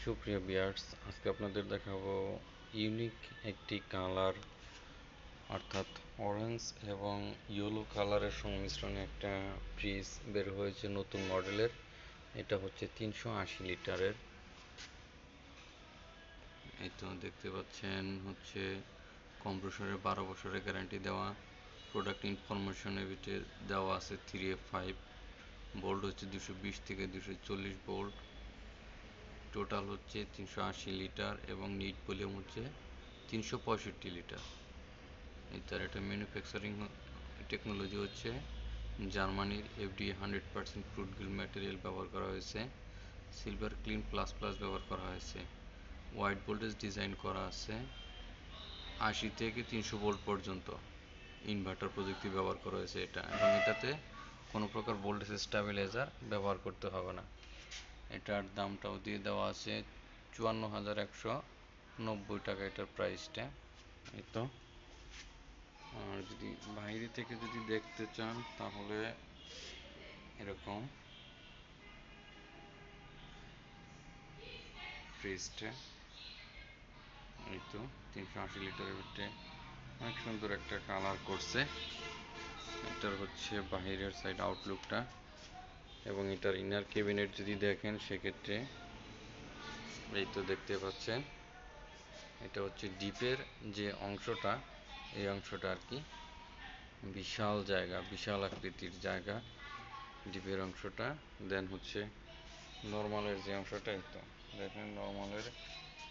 সুপ্রিয় ভিউয়ার্স, আজকে আপনাদের দেখাবো ইউনিক একটি কালার, অর্থাৎ অরেঞ্জ এবং ইয়েলো কালারের সংমিশ্রণে একটা ফ্রিজ বের হয়েছে নতুন মডেলের। এটা হচ্ছে 380 লিটারের। এই তো দেখতে পাচ্ছেন, হচ্ছে কম্প্রেসরে 12 বছরের গ্যারান্টি দেওয়া। প্রোডাক্ট ইনফরমেশনের ভিতরে দেওয়া আছে 3F5, ভোল্ট হচ্ছে 220 থেকে 240 ভোল্ট। টোটাল হচ্ছে 380 লিটার এবং নিট ভলিউম হচ্ছে 365 লিটার। এটার একটা ম্যানুফ্যাকচারিং টেকনোলজি হচ্ছে জার্মানির FDA 100% ফ্রুট গ্রিল ম্যাটেরিয়াল ব্যবহার করা হয়েছে। সিলভার ক্লিন প্লাস প্লাস ব্যবহার করা হয়েছে। হোয়াইট ভোল্টেজ ডিজাইন করা আছে 80 থেকে 300 ভোল্ট পর্যন্ত। ইনভার্টার প্রযুক্তি ব্যবহার করা হয়েছে এটা, এবং এটাতে কোনো প্রকার ভোল্টেজ স্টেবিলাইজার ব্যবহার করতে হবে না। এটার দামটাও দিয়ে দেওয়া আছে 54,190 টাকা এটার প্রাইসটা। এই তো, আর যদি বাইরে থেকে যদি দেখতে চান তাহলে এরকম ফ্রিজটা। এই তো 380 লিটারের ভিতরে অনেক সুন্দর একটা কালার করছে। এটার হচ্ছে বাহিরের সাইড আউটলুকটা, এবং এটার ইনার ক্যাবিনেট যদি দেখেন সেক্ষেত্রে এই তো দেখতে পাচ্ছেন, এটা হচ্ছে ডিপের যে অংশটা, এই অংশটা আর কি বিশাল জায়গা, বিশাল আকৃতির জায়গা ডিপের অংশটা। দেন হচ্ছে নর্মালের যে অংশটা, এই তো দেখেন নর্মালের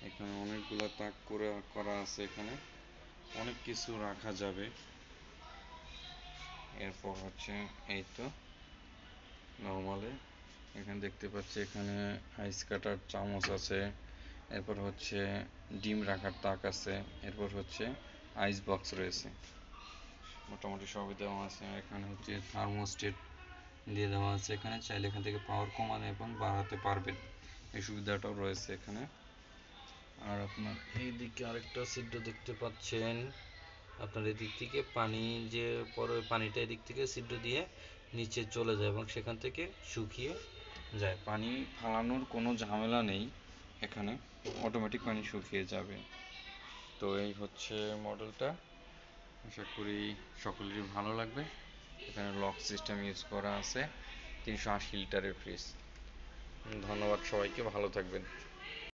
এখানে অনেকগুলো তাক করে করা আছে, এখানে অনেক কিছু রাখা যাবে। এরপর হচ্ছে এই তো নর্মালে এখানে দেখতে পাচ্ছি এখানে আইস কাটার চামচ আছে, এরপর হচ্ছে ডিম রাখার তাক আছে, এরপর হচ্ছে আইস বক্স রয়েছে, মোটামুটি সবই দেওয়া আছে। এখানে হচ্ছে থার্মোস্টেট দিয়ে দেওয়া আছে, এখানে চাইলে এখান থেকে পাওয়ার কমানো এবং বাড়াতে পারবেন, এই সুবিধাটাও রয়েছে এখানে। আর আপনার এই দিকে আরেকটা ছিদ্র দেখতে পাচ্ছেন, আপনার এদিক থেকে পানি যে পরে পানিটা এদিক থেকে ছিদ্র দিয়ে নিচে চলে যায় এবং সেখান থেকে শুকিয়ে যায়, পানি ফালানোর কোনো ঝামেলা নেই এখানে, অটোমেটিক পানি শুকিয়ে যাবে। তো এই হচ্ছে মডেলটা, আশা করি সকলেরই ভালো লাগবে। এখানে লক সিস্টেম ইউজ করা আছে। 380 লিটারের ফ্রিজ। ধন্যবাদ সবাইকে, ভালো থাকবেন।